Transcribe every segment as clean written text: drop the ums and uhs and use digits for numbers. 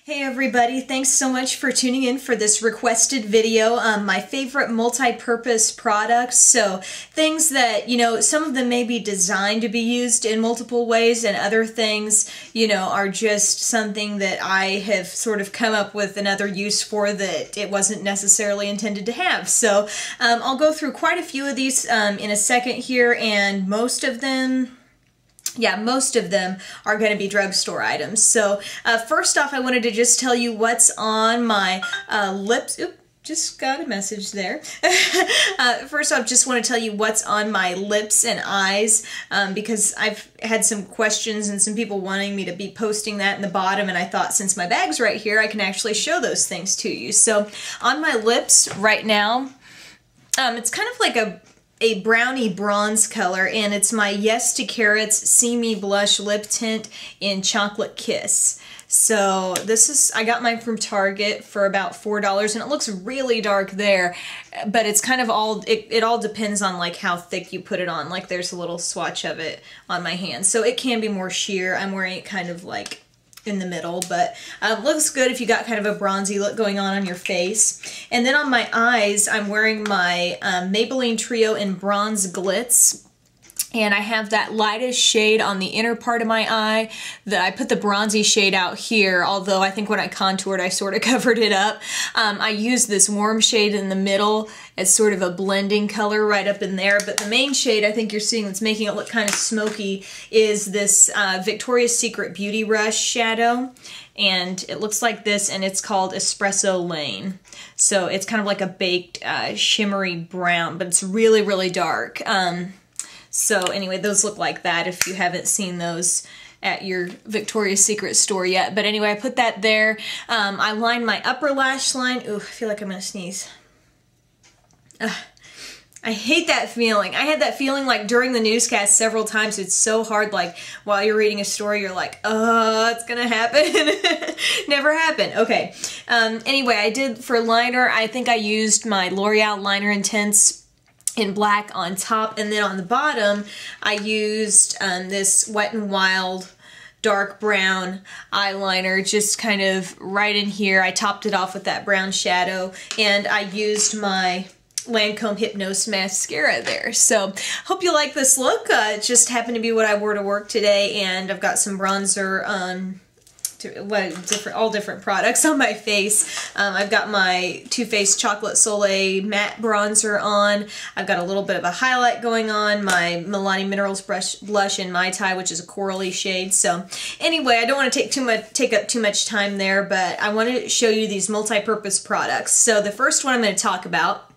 Hey everybody, thanks so much for tuning in for this requested video. My favorite multi-purpose products, so things that, some of them may be designed to be used in multiple ways and other things, are just something that I have sort of come up with another use for that it wasn't necessarily intended to have. So I'll go through quite a few of these in a second here, and most of them are going to be drugstore items. So first off, I wanted to just tell you what's on my lips. Oop, just got a message there. First off, just want to tell you what's on my lips and eyes because I've had some questions and some people wanting me to be posting that in the bottom, and I thought since my bag's right here, I can actually show those things to you. So on my lips right now, it's kind of like a brownie bronze color, and it's my Yes to Carrots See Me Blush Lip Tint in Chocolate Kiss. So this is, I got mine from Target for about $4, and it looks really dark there, but it's kind of all, it all depends on like how thick you put it on. Like there's a little swatch of it on my hand, so it can be more sheer. I'm wearing it kind of like in the middle, but looks good if you got kind of a bronzy look going on your face. And then on my eyes, I'm wearing my Maybelline Trio in Bronze Glitz, and I have that lightest shade on the inner part of my eye. I put the bronzy shade out here, although I think when I contoured I sort of covered it up. I used this warm shade in the middle as sort of a blending color right up in there, but the main shade I think you're seeing that's making it look kind of smoky is this Victoria's Secret Beauty Rush shadow, and it looks like this, and it's called Espresso Lane. So it's kind of like a baked shimmery brown, but it's really, really dark. So anyway, those look like that if you haven't seen those at your Victoria's Secret store yet. But anyway, I put that there. I lined my upper lash line. Ooh, I feel like I'm gonna sneeze. I hate that feeling. I had that feeling like during the newscast several times. It's so hard, like while you're reading a story, you're like, oh, it's gonna happen. Never happened. Okay. Anyway, I did for liner, I think I used my L'Oreal Liner Intense in black on top, and then on the bottom I used this Wet n Wild dark brown eyeliner, just kind of right in here. I topped it off with that brown shadow, and I used my Lancome Hypnose mascara there. So hope you like this look. It just happened to be what I wore to work today, and I've got some bronzer on all different products on my face. I've got my Too Faced Chocolate Soleil matte bronzer on. I've got a little bit of a highlight going on, my Milani Minerals blush in Mai Tai, which is a corally shade. So anyway, I don't want to take up too much time there, but I wanted to show you these multi-purpose products. So the first one I'm going to talk about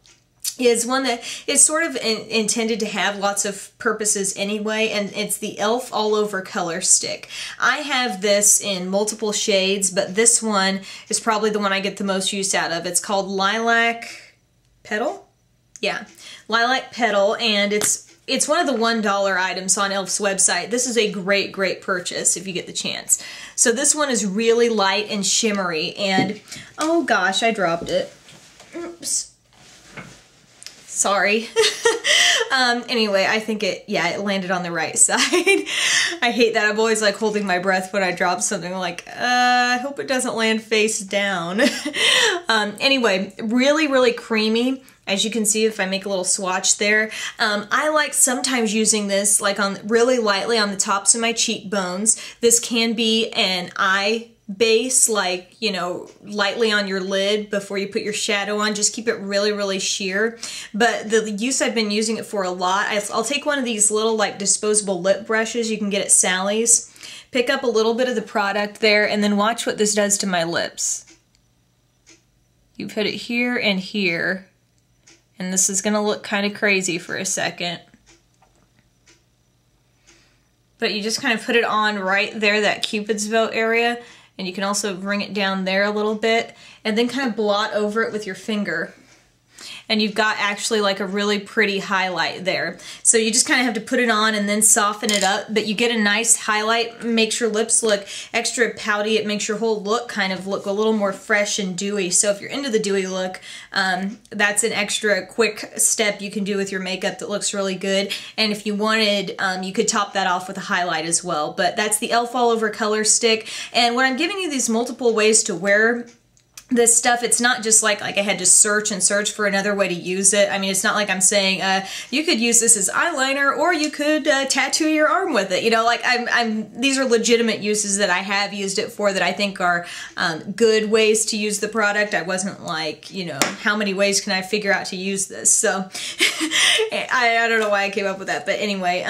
is one that is sort of intended to have lots of purposes anyway, and it's the e.l.f. All Over Color Stick. I have this in multiple shades, but this one is probably the one I get the most use out of. It's called Lilac Petal? Yeah, Lilac Petal, and it's one of the $1 items on e.l.f.'s website. This is a great, great purchase if you get the chance. So this one is really light and shimmery, and oh gosh, I dropped it. Oops. Sorry. Anyway, I think it landed on the right side. I hate that. I'm always like holding my breath when I drop something, like, I hope it doesn't land face down. Anyway, really, really creamy. As you can see, if I make a little swatch there, I like sometimes using this like on really lightly on the tops of my cheekbones. This can be an eye base, like, lightly on your lid before you put your shadow on. Just keep it really, really sheer. But the use I've been using it for a lot, I'll take one of these little like disposable lip brushes you can get at Sally's, pick up a little bit of the product there, and then watch what this does to my lips. You put it here and here, and this is gonna look kind of crazy for a second. But you just kind of put it on right there, that Cupid's bow area, and you can also bring it down there a little bit, and then kind of blot over it with your finger. and you've got actually like a really pretty highlight there. So you just kind of have to put it on and then soften it up, but you get a nice highlight, makes your lips look extra pouty. It makes your whole look kind of look a little more fresh and dewy. So if you're into the dewy look, that's an extra quick step you can do with your makeup that looks really good. And if you wanted, you could top that off with a highlight as well. But that's the e.l.f. All Over Color Stick. And when I'm giving you these multiple ways to wear this stuff, it's not just like I had to search and search for another way to use it. I mean, it's not like I'm saying you could use this as eyeliner or you could tattoo your arm with it. You know, like these are legitimate uses that I have used it for that I think are good ways to use the product. I wasn't like, you know, how many ways can I figure out to use this? So I don't know why I came up with that, but anyway.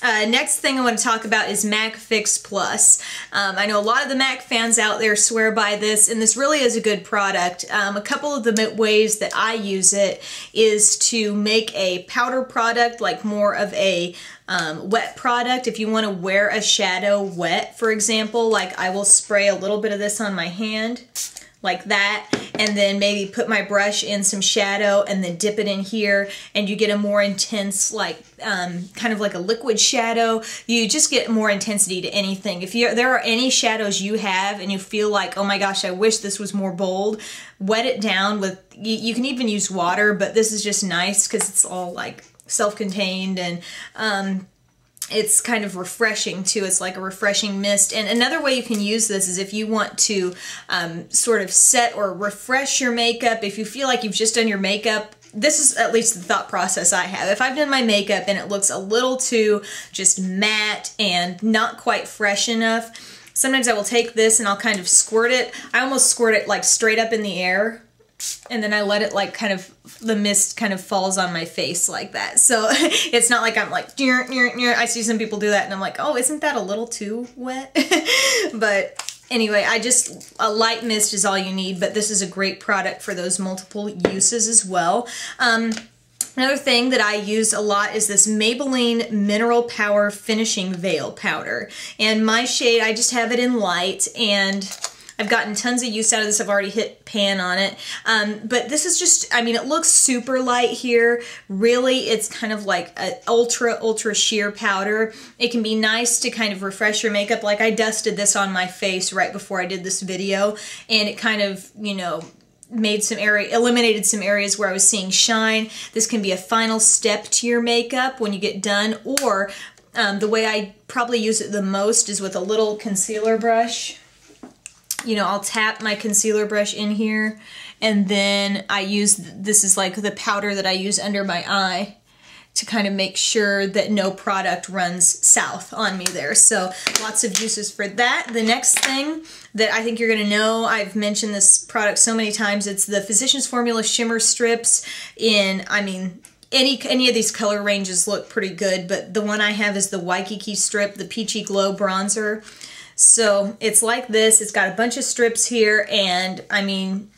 Next thing I want to talk about is MAC Fix Plus. I know a lot of the MAC fans out there swear by this, and this really is a good product. A couple of the ways that I use it is to make a powder product, like more of a wet product. If you want to wear a shadow wet, for example, like I will spray a little bit of this on my hand, like that, and then maybe put my brush in some shadow and then dip it in here, and you get a more intense, like kind of like a liquid shadow. You just get more intensity to anything. If there are any shadows you have and you feel like, oh my gosh, I wish this was more bold, wet it down with, you can even use water, but this is just nice because it's all like self-contained, and it's kind of refreshing too. It's like a refreshing mist. And another way you can use this is if you want to sort of set or refresh your makeup. If you feel like you've just done your makeup, this is at least the thought process I have. If I've done my makeup and it looks a little too just matte and not quite fresh enough, sometimes I will take this and I'll kind of squirt it. I almost squirt it like straight up in the air, and then I let it like kind of, the mist kind of falls on my face like that. So it's not like I'm like, I see some people do that and I'm like, oh, isn't that a little too wet? But anyway, a light mist is all you need, but this is a great product for those multiple uses as well. Another thing that I use a lot is this Maybelline Mineral Power Finishing Veil Powder. And my shade, I just have it in light, and I've gotten tons of use out of this. I've already hit pan on it. But this is just, I mean, it looks super light here. Really, it's kind of like an ultra sheer powder. It can be nice to kind of refresh your makeup. Like I dusted this on my face right before I did this video, and it kind of, you know, eliminated some areas where I was seeing shine. This can be a final step to your makeup when you get done, or the way I probably use it the most is with a little concealer brush. You know, I'll tap my concealer brush in here, and then I use, this is like the powder that I use under my eye to kind of make sure that no product runs south on me there. So lots of uses for that. The next thing that I think you're gonna know, I've mentioned this product so many times, it's the Physicians Formula Shimmer Strips in, I mean, any of these color ranges look pretty good, but the one I have is the Waikiki Strip, the Peachy Glow Bronzer. So it's like this, it's got a bunch of strips here, and I mean,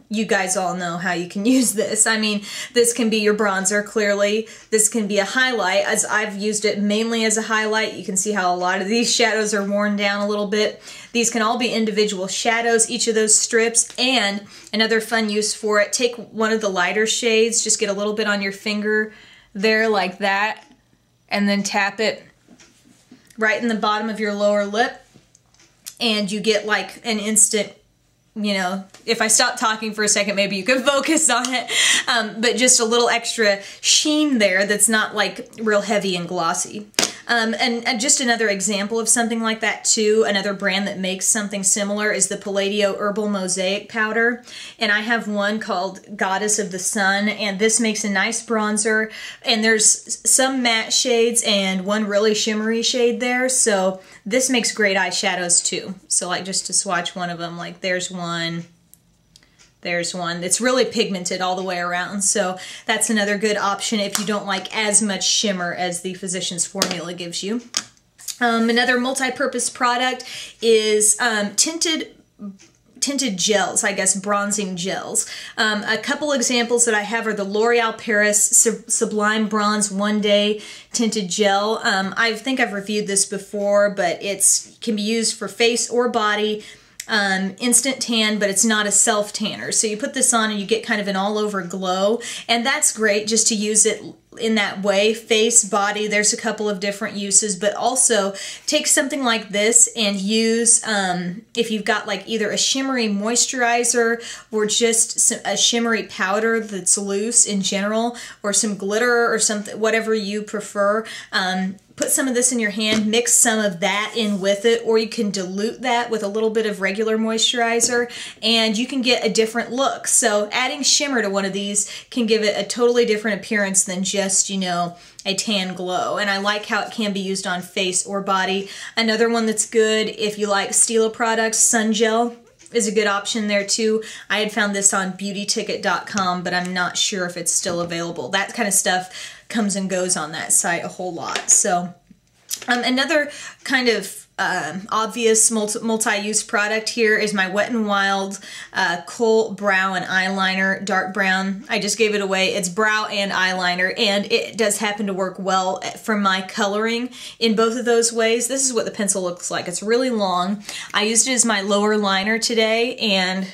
you guys all know how you can use this. I mean, this can be your bronzer, clearly. This can be a highlight, as I've used it mainly as a highlight. You can see how a lot of these shadows are worn down a little bit. These can all be individual shadows, each of those strips. And another fun use for it, take one of the lighter shades, just get a little bit on your finger there like that, and then tap it right in the bottom of your lower lip. And you get like an instant, you know, if I stop talking for a second, maybe you could focus on it. But just a little extra sheen there that's not like real heavy and glossy. And just another example of something like that too, another brand that makes something similar is the Palladio Herbal Mosaic Powder. And I have one called Goddess of the Sun, and this makes a nice bronzer. And there's some matte shades and one really shimmery shade there, so this makes great eyeshadows too. So like just to swatch one of them, like there's one. There's one. It's really pigmented all the way around, so that's another good option if you don't like as much shimmer as the Physicians Formula gives you. Another multi-purpose product is tinted gels, I guess, bronzing gels. A couple examples that I have are the L'Oreal Paris Sublime Bronze One Day Tinted Gel. I think I've reviewed this before, but it can be used for face or body. instant tan, but it's not a self tanner. So you put this on and you get kind of an all over glow, and that's great just to use it in that way. Face, body, there's a couple of different uses, but also take something like this and use, if you've got like either a shimmery moisturizer or just a shimmery powder that's loose in general, or some glitter or something, whatever you prefer. Put some of this in your hand, mix some of that in with it, or you can dilute that with a little bit of regular moisturizer, and you can get a different look. So adding shimmer to one of these can give it a totally different appearance than just, you know, a tan glow. And I like how it can be used on face or body. Another one that's good if you like Stila products, Sun Gel is a good option there too. I had found this on beautyticket.com, but I'm not sure if it's still available. That kind of stuff comes and goes on that site a whole lot. So another kind of obvious multi-use product here is my Wet n Wild Kohl Brow and Eyeliner, dark brown. I just gave it away. It's brow and eyeliner, and it does happen to work well for my coloring in both of those ways. This is what the pencil looks like. It's really long. I used it as my lower liner today, and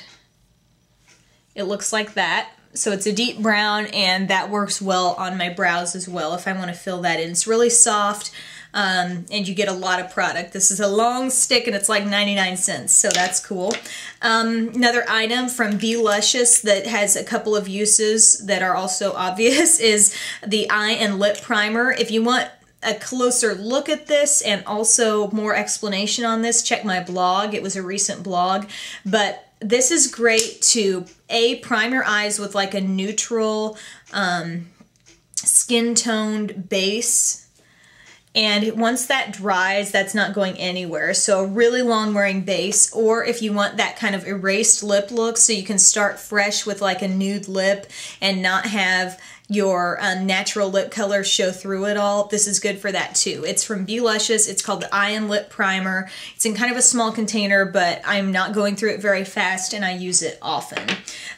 it looks like that. So it's a deep brown, and that works well on my brows as well if I want to fill that in. It's really soft, and you get a lot of product. This is a long stick, and it's like 99 cents, so that's cool. Another item from Be Luscious that has a couple of uses that are also obvious is the eye and lip primer. If you want a closer look at this and also more explanation on this, check my blog. It was a recent blog, but this is great to prime your eyes with like a neutral skin-toned base, and once that dries, that's not going anywhere. So a really long wearing base, or if you want that kind of erased lip look, so you can start fresh with like a nude lip and not have your natural lip color show through it all, this is good for that too. It's from Be Luscious. It's called the Eye and Lip Primer. It's in kind of a small container, but I'm not going through it very fast, and I use it often.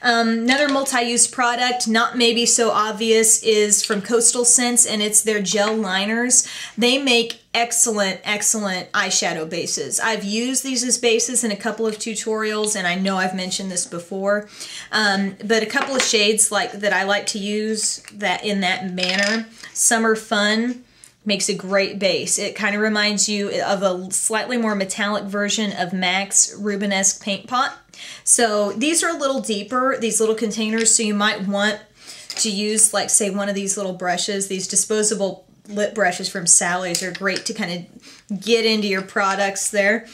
Another multi-use product, not maybe so obvious, is from Coastal Scents, and it's their gel liners. They make excellent eyeshadow bases. I've used these as bases in a couple of tutorials, and I know I've mentioned this before, but a couple of shades like that I like to use that in that manner. Summer Fun makes a great base. It kind of reminds you of a slightly more metallic version of MAC's Rubenesque Paint Pot. So these are a little deeper, these little containers, so you might want to use, like, say, one of these little brushes. These disposable lip brushes from Sally's are great to kind of get into your products there.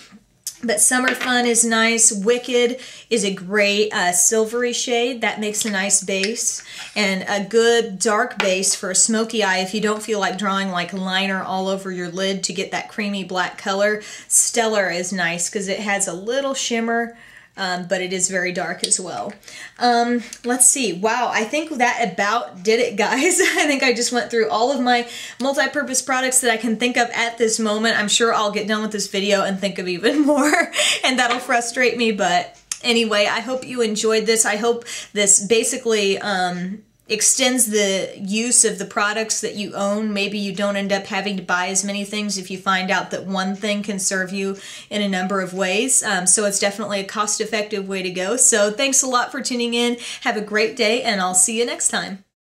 But Summer Fun is nice. Wicked is a great silvery shade. That makes a nice base. And a good dark base for a smoky eye if you don't feel like drawing like liner all over your lid to get that creamy black color. Stellar is nice because it has a little shimmer, but it is very dark as well. Let's see. Wow, I think that about did it, guys. I think I just went through all of my multi-purpose products that I can think of at this moment. I'm sure I'll get done with this video and think of even more, and that'll frustrate me, but anyway, I hope you enjoyed this. I hope this basically extends the use of the products that you own. Maybe you don't end up having to buy as many things if you find out that one thing can serve you in a number of ways. So it's definitely a cost-effective way to go. So thanks a lot for tuning in. Have a great day, and I'll see you next time.